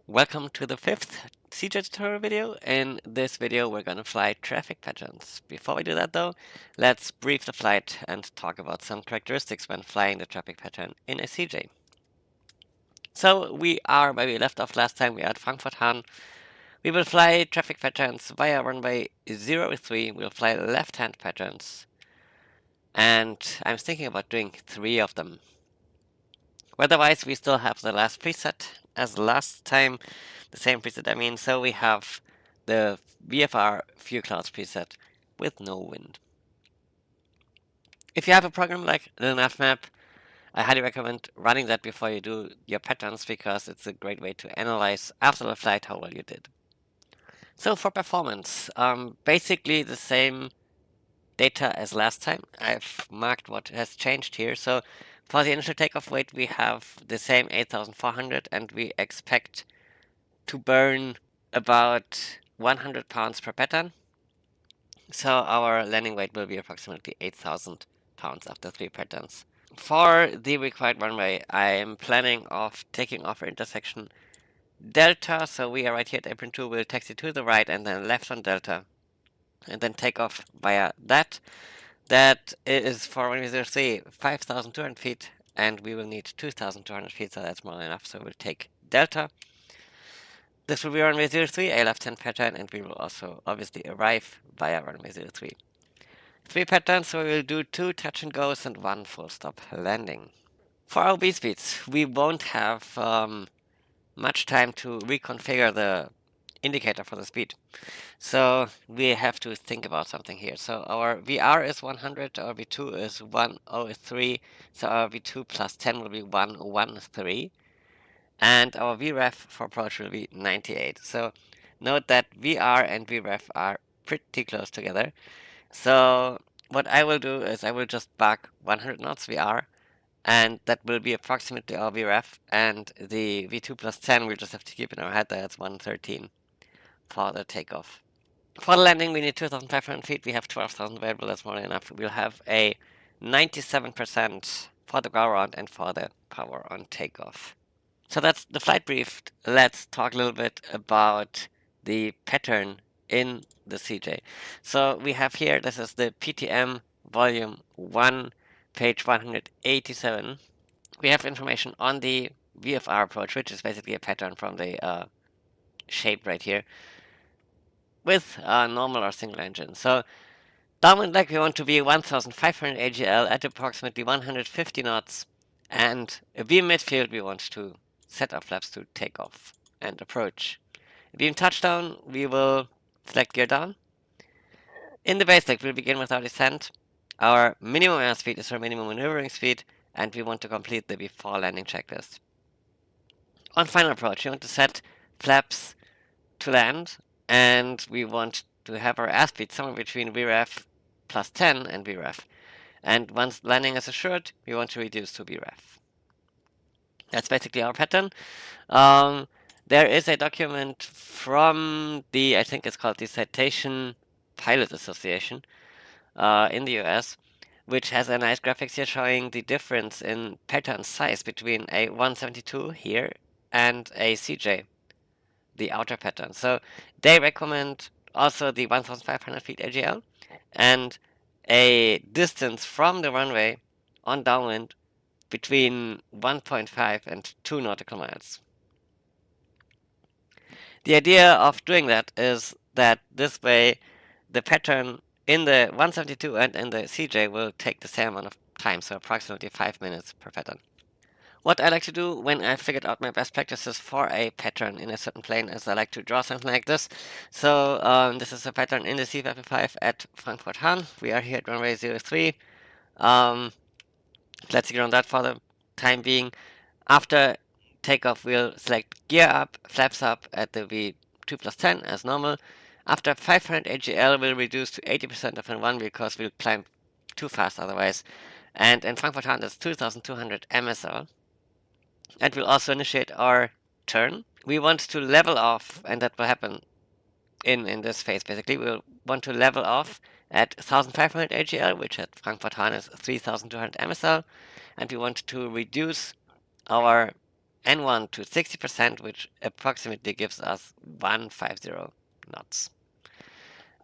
Welcome to the fifth CJ tutorial video. In this video, we're going to fly traffic patterns. Before we do that though, let's brief the flight and talk about some characteristics when flying the traffic pattern in a CJ. So we are where we left off last time. We are at Frankfurt Hahn. We will fly traffic patterns via runway 03. We'll fly left-hand patterns. And I'm thinking about doing 3 of them. Otherwise, we still have the last preset as last time, the same preset I mean, so we have the VFR Few Clouds preset with no wind. If you have a program like the NavMap, I highly recommend running that before you do your patterns because it's a great way to analyze after the flight how well you did. So for performance, basically the same data as last time. I've marked what has changed here. So for the initial takeoff weight, we have the same 8,400 and we expect to burn about 100 pounds per pattern. So our landing weight will be approximately 8,000 pounds after 3 patterns. For the required runway, I am planning of taking off our intersection Delta. So we are right here at apron 2. We'll taxi to the right and then left on Delta and then take off via that. That is for runway 03, 5,200 feet, and we will need 2,200 feet, so that's more than enough. So we'll take Delta. This will be runway 03, a left-hand pattern, and we will also obviously arrive via runway 03. 3 patterns, so we will do 2 touch and goes and 1 full stop landing. For our B speeds, we won't have much time to reconfigure the indicator for the speed. So we have to think about something here. So our VR is 100, our V2 is 103, so our V2 plus 10 will be 113, and our VREF for approach will be 98. So note that VR and VREF are pretty close together. So what I will do is I will just back 100 knots VR, and that will be approximately our VREF, and the V2 plus 10 we'll just have to keep in our head that it's 113 for the takeoff. For the landing, we need 2,500 feet. We have 12,000 available. That's more than enough. We'll have a 97% for the go around and for the power on takeoff. So that's the flight brief. Let's talk a little bit about the pattern in the CJ. So we have here, this is the PTM volume 1, page 187. We have information on the VFR approach, which is basically a pattern from the shape right here, with normal or single engine. So downwind leg we want to be 1500 AGL at approximately 150 knots, and beam midfield we want to set our flaps to take off and approach. Beam touchdown we will select gear down. In the base leg we'll begin with our descent. Our minimum airspeed is our minimum maneuvering speed, and we want to complete the before landing checklist. On final approach we want to set flaps to land, and we want to have our airspeed somewhere between VREF plus 10 and VREF. And once landing is assured, we want to reduce to VREF. That's basically our pattern. There is a document from the, I think it's called the Citation Pilot Association in the US, which has a nice graphics here showing the difference in pattern size between a 172 here and a CJ, the outer pattern. So they recommend also the 1,500 feet AGL and a distance from the runway on downwind between 1.5 and 2 nautical miles. The idea of doing that is that this way the pattern in the 172 and in the CJ will take the same amount of time, so approximately 5 minutes per pattern. What I like to do when I figured out my best practices for a pattern in a certain plane is I like to draw something like this. So this is a pattern in the C525 at Frankfurt Hahn. We are here at runway 03. Let's get on that for the time being. After takeoff, we'll select gear up, flaps up at the V2 plus 10 as normal. After 500 AGL, we'll reduce to 80% of N1 because we'll climb too fast otherwise. And in Frankfurt Hahn, that's 2,200 MSL. And we'll also initiate our turn. We want to level off, and that will happen in this phase basically. We'll want to level off at 1500 AGL, which at Frankfurt Hahn is 3200 MSL, and we want to reduce our N1 to 60%, which approximately gives us 150 knots.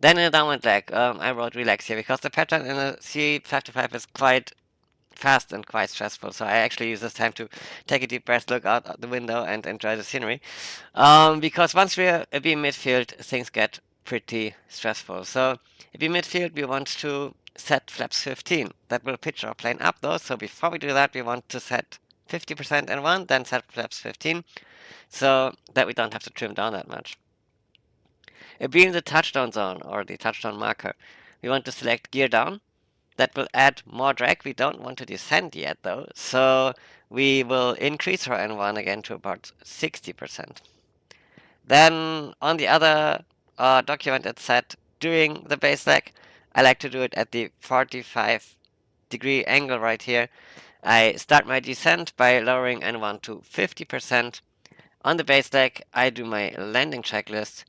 Then in a downwind leg, I wrote relax here because the pattern in a C525 is quite fast and quite stressful. So I actually use this time to take a deep breath, look out the window, and enjoy the scenery. Because once we're abeam midfield, things get pretty stressful. So abeam midfield, we want to set flaps 15. That will pitch our plane up though. So before we do that, we want to set 50% N1, then set flaps 15, so that we don't have to trim down that much. Abeam the touchdown zone or the touchdown marker, we want to select gear down. That will add more drag. We don't want to descend yet though, so we will increase our N1 again to about 60%. Then on the other document it said during the base leg, I like to do it at the 45-degree angle right here. I start my descent by lowering N1 to 50%. On the base leg, I do my landing checklist,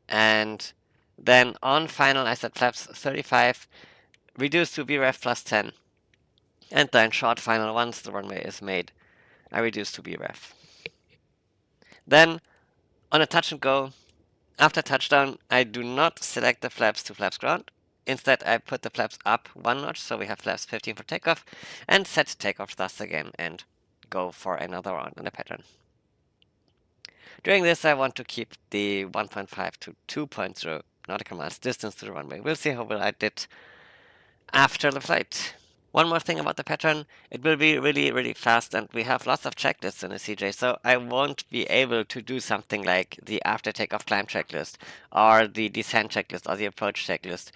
and then on final I set flaps 35, reduce to VREF plus 10, and then short final once the runway is made, I reduce to VREF. Then on a touch and go, after touchdown, I do not select the flaps to flaps ground. Instead, I put the flaps up one notch, so we have flaps 15 for takeoff, and set takeoff thrust again, and go for another round in the pattern. During this, I want to keep the 1.5 to 2.0 nautical miles distance to the runway. We'll see how well I did after the flight. One more thing about the pattern, it will be really, really fast, and we have lots of checklists in the CJ, so I won't be able to do something like the after takeoff climb checklist, or the descent checklist, or the approach checklist.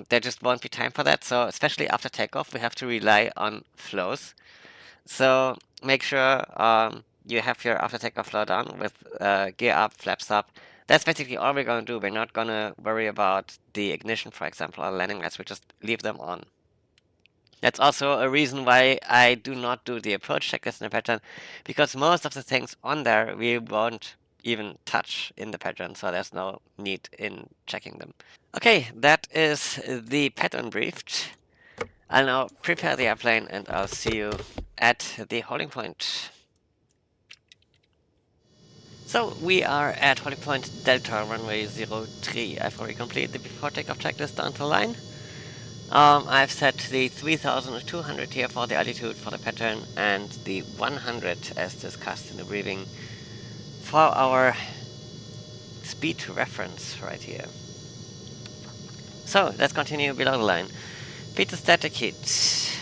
There just won't be time for that, so especially after takeoff, we have to rely on flows. So make sure you have your after takeoff flow done with gear up, flaps up. That's basically all we're going to do. We're not going to worry about the ignition, for example, or landing lights. We just leave them on. That's also a reason why I do not do the approach checklist in the pattern, because most of the things on there we won't even touch in the pattern, so there's no need in checking them. Okay, that is the pattern briefed. I'll now prepare the airplane and I'll see you at the holding point. So we are at holding point Delta runway 03. I've already completed the before takeoff checklist down to the line. I've set the 3200 here for the altitude for the pattern, and the 100 as discussed in the briefing for our speed reference right here. So let's continue below the line. Speed to static heat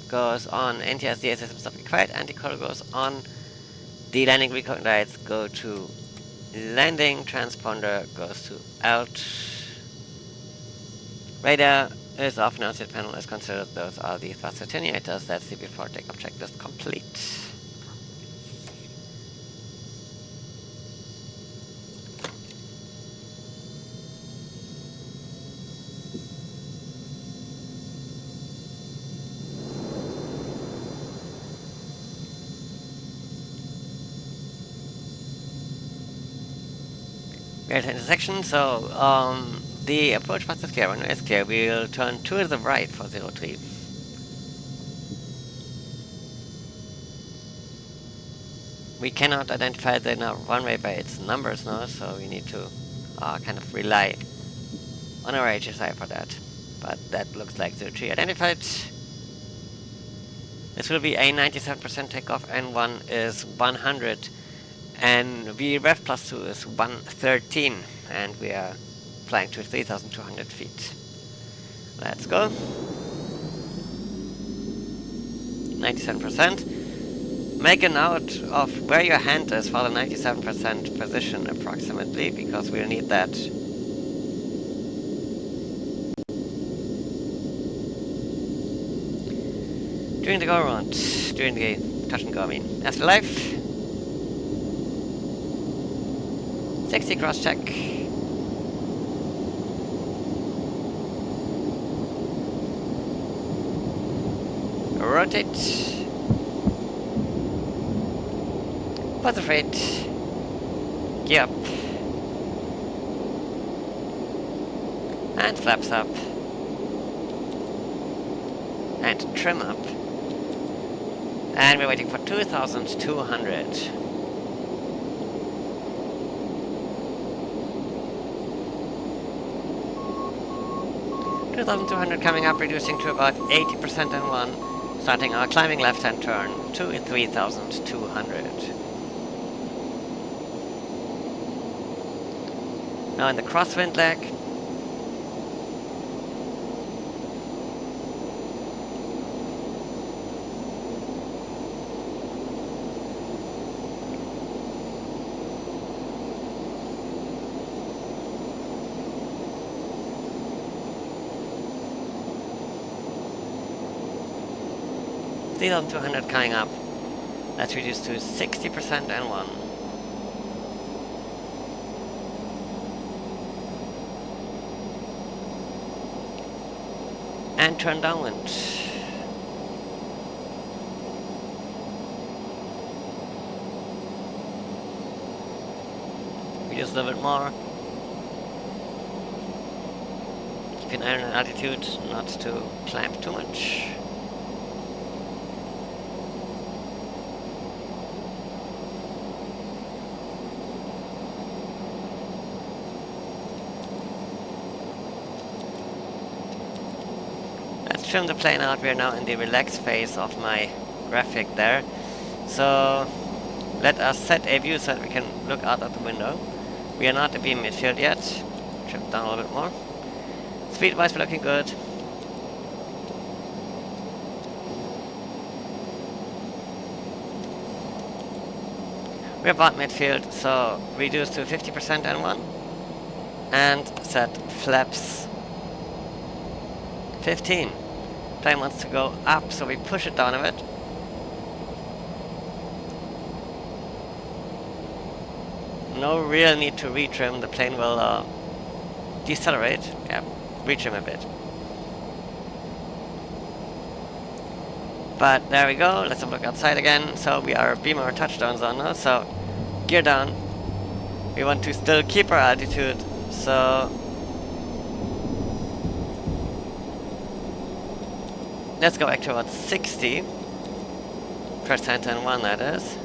goes on, NTSDA system stopping quiet, anti-call goes on, the landing recon lights go to landing, transponder goes to out. Radar is off, announcement panel is considered. Those are the thrust attenuators. That's the before takeoff checklist complete. We're at intersection, so the approach path is clear. When it's clear, we'll turn to the right for 03. We cannot identify the runway by its numbers now, so we need to kind of rely on our HSI for that. But that looks like 03 identified. This will be a 97% takeoff, N1 is 100, and VREF plus 2 is 113, and we are flying to 3,200 feet. Let's go. 97%. Make a note of where your hand is for the 97% position approximately, because we'll need that. During the go around, during the touch and go, I mean. As life. 60 cross check. Rotate. Positive rate. Gear up. And flaps up. And trim up. And we're waiting for 2,200. 2,200 coming up, reducing to about 80% and 1. Starting our climbing left-hand turn to 3,200. Now in the crosswind leg. Still on 200 coming up. Let's reduce to 60% and 1. And turn downwind. Reduce a little bit more. Keep an eye on altitude, not to climb too much. Trim the plane out. We are now in the relaxed phase of my graphic there. So let us set a view so that we can look out of the window. We are not a beam midfield yet. Trim down a little bit more. Speed wise, we're looking good. We're about midfield, so reduce to 50% and 1. And set flaps 15. Plane wants to go up, so we push it down a bit. No real need to retrim, the plane will decelerate. Yeah, retrim a bit. But there we go, let's have a look outside again. So we are beam our touchdown zone now, so gear down. We want to still keep our altitude, so let's go back to about 60% and 1, that is.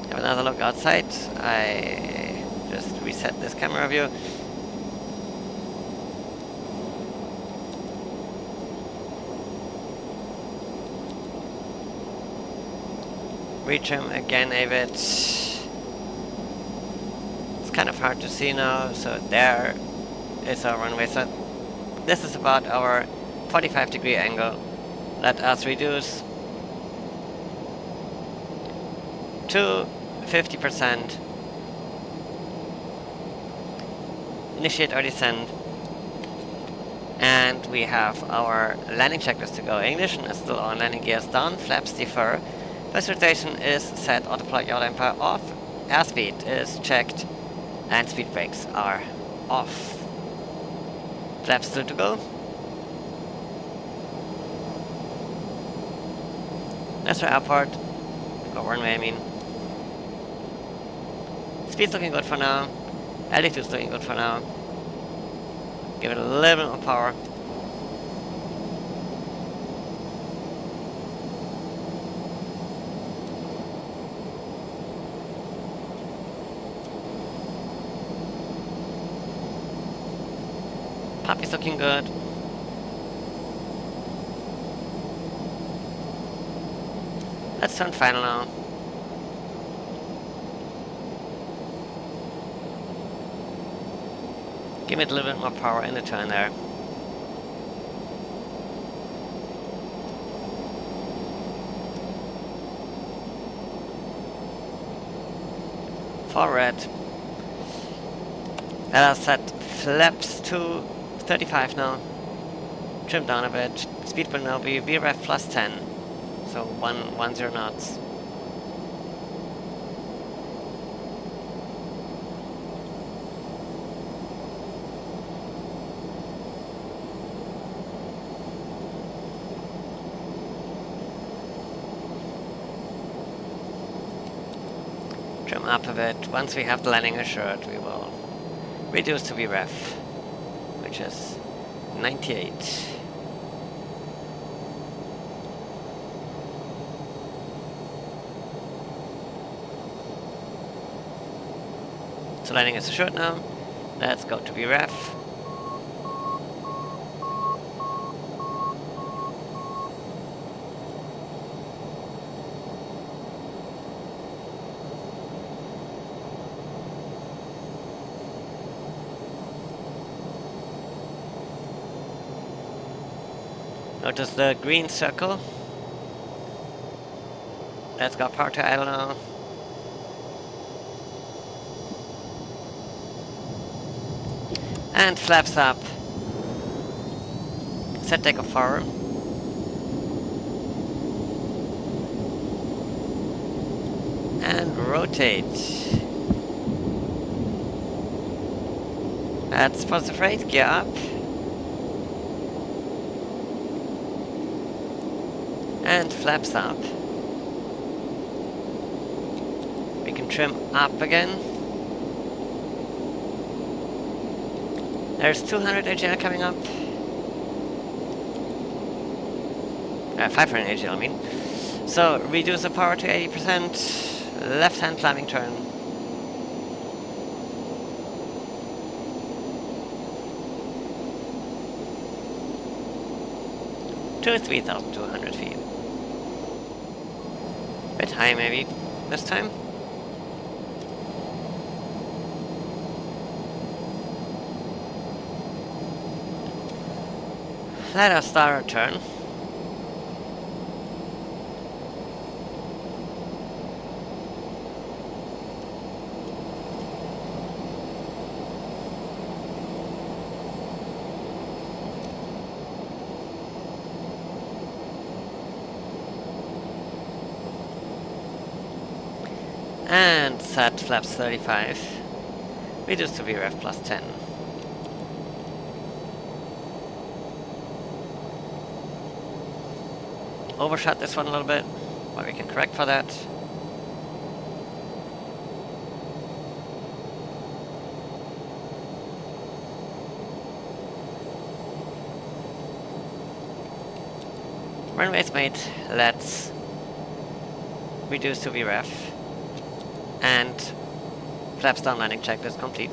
Have another look outside. I just reset this camera view. Retrim again a bit. It's kind of hard to see now, so there is our runway set. This is about our 45-degree angle. Let us reduce to 50%. Initiate our descent. And we have our landing checklist to go. Ignition is still on, landing gears down, flaps defer. Boost rotation is set, autopilot yaw damper off. Airspeed is checked. And speed brakes are off. Flaps still to go. That's our airport. Or runway, I mean. Speed's looking good for now. Altitude's looking good for now. Give it a little bit more power. Puppy's looking good. Let's turn final now. Give it a little bit more power in the turn there. Forward. Let us set flaps to 35 now. Trim down a bit. Speed will now be VREF plus 10. So 10 knots. Trim up a bit. Once we have the landing assured, we will reduce to VREF, which is 98. So landing is assured now. Let's go to VREF. Notice the green circle. Let's go power to idle now. And flaps up. Set takeoff forward. And rotate. That's positive rate, gear up. And flaps up. We can trim up again. There's 200 AGL coming up. 500 AGL, I mean. So, reduce the power to 80%. Left-hand climbing turn. To 3,200 feet. Bit high maybe this time. Let us start our turn. And set flaps 35. Reduce to VREF plus 10. Overshot this one a little bit, but we can correct for that. Runway's made. Let's reduce to VREF. And flaps down landing checklist complete.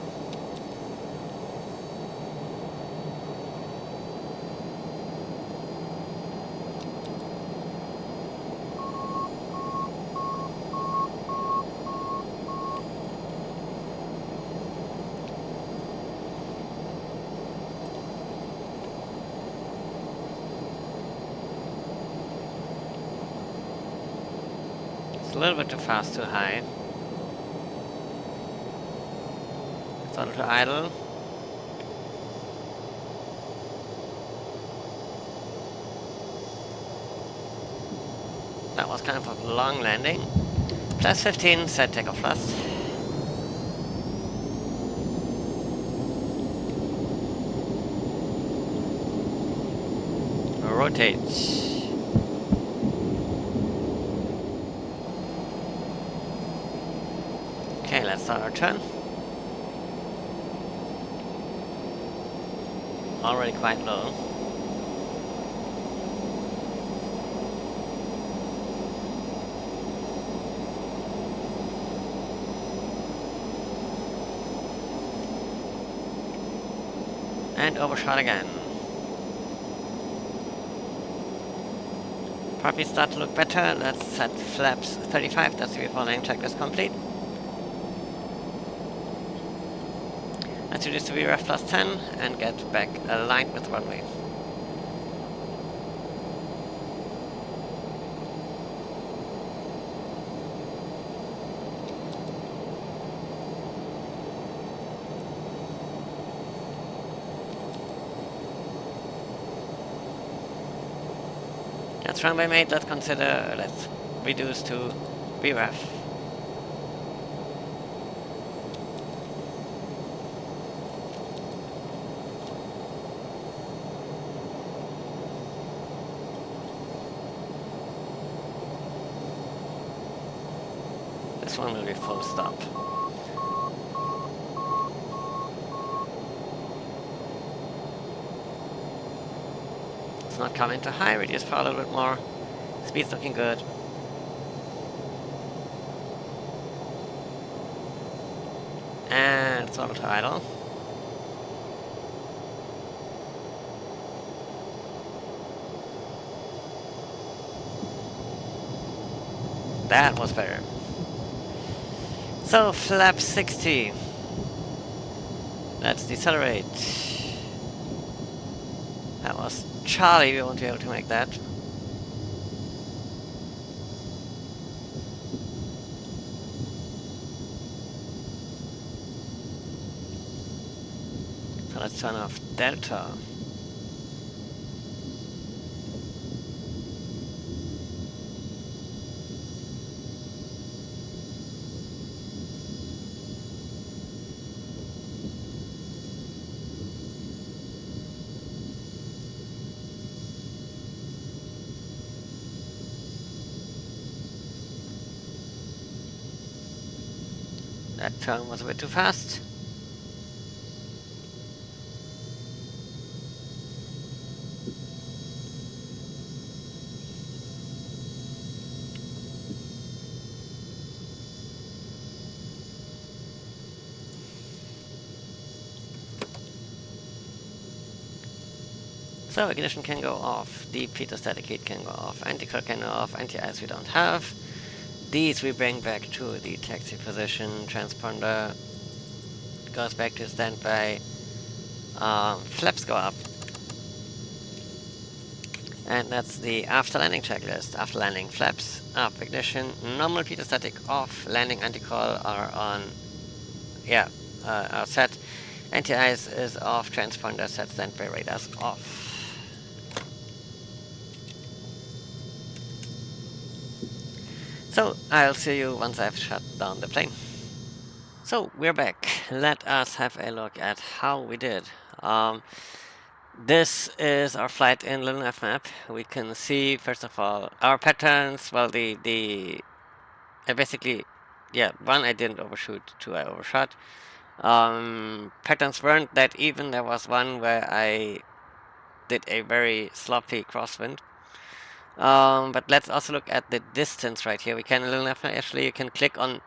It's a little bit too fast, too high. Throttle to idle. That was kind of a long landing. Plus 15, set takeoff thrust. Rotate. Okay, let's start our turn. Already quite low. And overshot again. Probably start to look better. Let's set flaps 35, that's the VFR landing checklist complete. Let's reduce to VREF plus 10 and get back aligned with the runway. That's runway made. Let's reduce to VREF. This one will be full stop. It's not coming too high, reduce power a little bit more. Speed's looking good. And throttle to idle. That was better. So, flap 60. Let's decelerate. That was Charlie, we won't be able to make that. So let's turn off Delta. That turn was a bit too fast. So ignition can go off, the pitot-static heat can go off, anti-curl can go off, anti-ice we don't have. These we bring back to the taxi position, transponder goes back to standby, flaps go up. And that's the after landing checklist. After landing, flaps up, ignition, normal pitot-static off, landing anti-curl are on, are set. Anti-ice is off, transponder set, standby radars off. So, I'll see you once I've shut down the plane. So, we're back. Let us have a look at how we did. This is our flight in Little Map. We can see, first of all, our patterns. Well, basically, one, I didn't overshoot, two, I overshot. Patterns weren't that even. There was one where I did a very sloppy crosswind. But let's also look at the distance right here. We can, in Little Map, actually, you can click on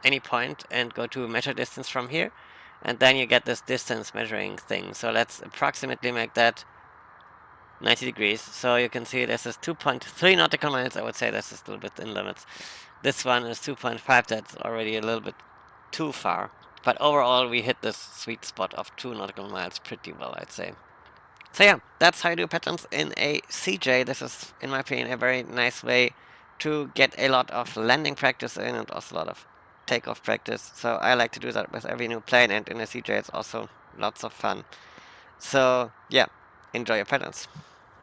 any point and go to measure distance from here, and then you get this distance measuring thing. So let's approximately make that 90 degrees. So you can see this is 2.3 nautical miles. I would say this is still a bit in limits. This one is 2.5. That's already a little bit too far. But overall, we hit this sweet spot of 2 nautical miles pretty well, I'd say. So yeah, that's how you do patterns in a CJ. This is, in my opinion, a very nice way to get a lot of landing practice in and also a lot of takeoff practice. So I like to do that with every new plane, and in a CJ it's also lots of fun. So yeah, enjoy your patterns.